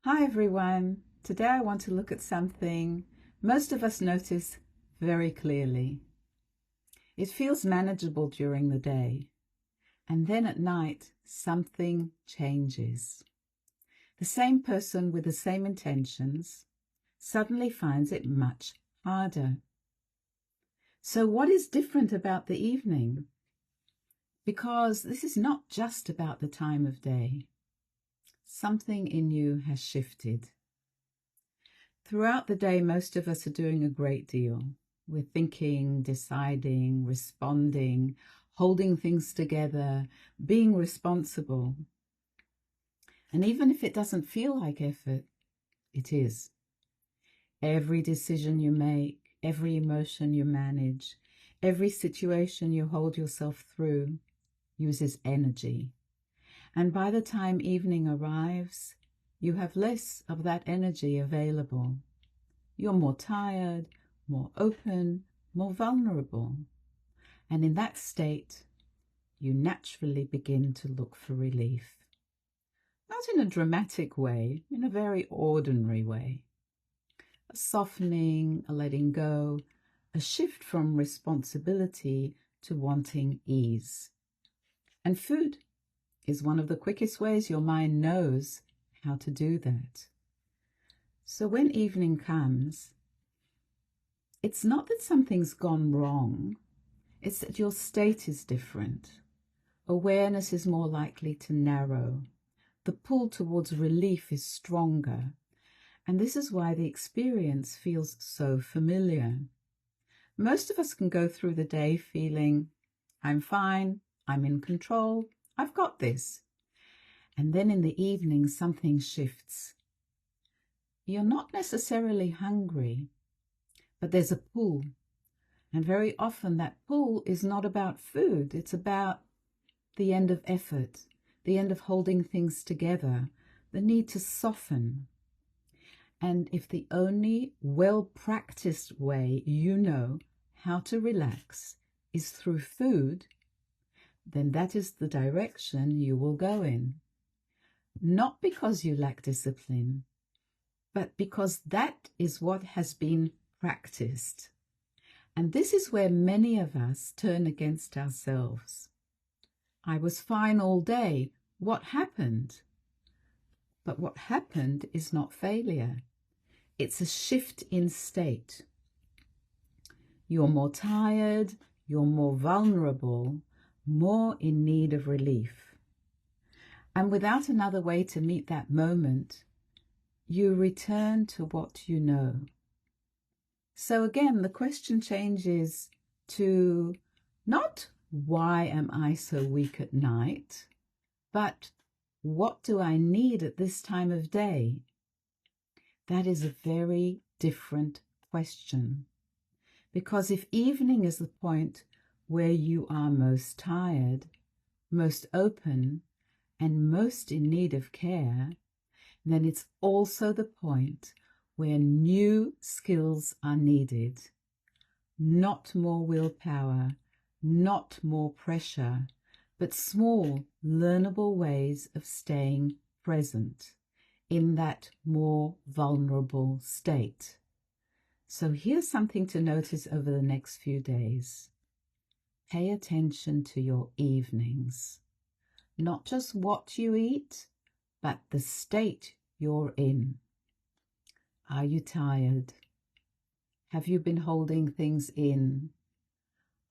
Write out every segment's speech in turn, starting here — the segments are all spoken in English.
Hi everyone. Today I want to look at something most of us notice very clearly. It feels manageable during the day, and then at night something changes. The same person with the same intentions suddenly finds it much harder. So what is different about the evening? Because this is not just about the time of day. Something in you has shifted. Throughout the day, most of us are doing a great deal. We're thinking, deciding, responding, holding things together, being responsible. And even if it doesn't feel like effort, it is. Every decision you make, every emotion you manage, every situation you hold yourself through uses energy. And by the time evening arrives, you have less of that energy available. You're more tired, more open, more vulnerable. And in that state, you naturally begin to look for relief. Not in a dramatic way, in a very ordinary way. A softening, a letting go, a shift from responsibility to wanting ease. And food is one of the quickest ways your mind knows how to do that. So when evening comes, it's not that something's gone wrong, it's that your state is different. Awareness is more likely to narrow. The pull towards relief is stronger. And this is why the experience feels so familiar. Most of us can go through the day feeling, I'm fine, I'm in control, I've got this. And then in the evening, something shifts. You're not necessarily hungry, but there's a pull. And very often that pull is not about food. It's about the end of effort, the end of holding things together, the need to soften. And if the only well-practiced way you know how to relax is through food, then that is the direction you will go in. Not because you lack discipline, but because that is what has been practiced. And this is where many of us turn against ourselves. I was fine all day. What happened? But what happened is not failure. It's a shift in state. You're more tired, you're more vulnerable, more in need of relief. And without another way to meet that moment, you return to what you know. So again, the question changes to not why am I so weak at night, but what do I need at this time of day? That is a very different question. Because if evening is the point where you are most tired, most open, and most in need of care, then it's also the point where new skills are needed. Not more willpower, not more pressure, but small, learnable ways of staying present in that more vulnerable state. So here's something to notice over the next few days. Pay attention to your evenings. Not just what you eat, but the state you're in. Are you tired? Have you been holding things in?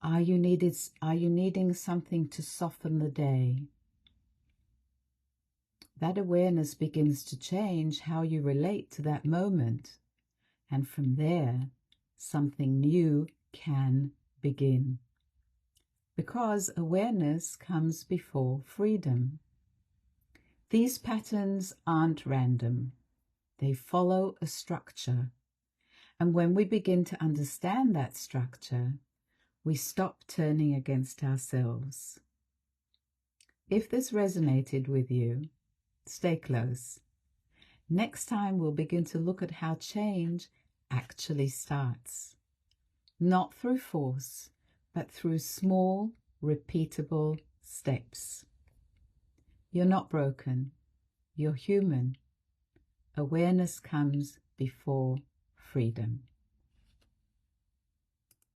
Are you needing something to soften the day? That awareness begins to change how you relate to that moment. And from there, something new can begin. Because awareness comes before freedom. These patterns aren't random. They follow a structure. And when we begin to understand that structure, we stop turning against ourselves. If this resonated with you, stay close. Next time we'll begin to look at how change actually starts. Not through force, but through small, repeatable steps. You're not broken. You're human. Awareness comes before freedom.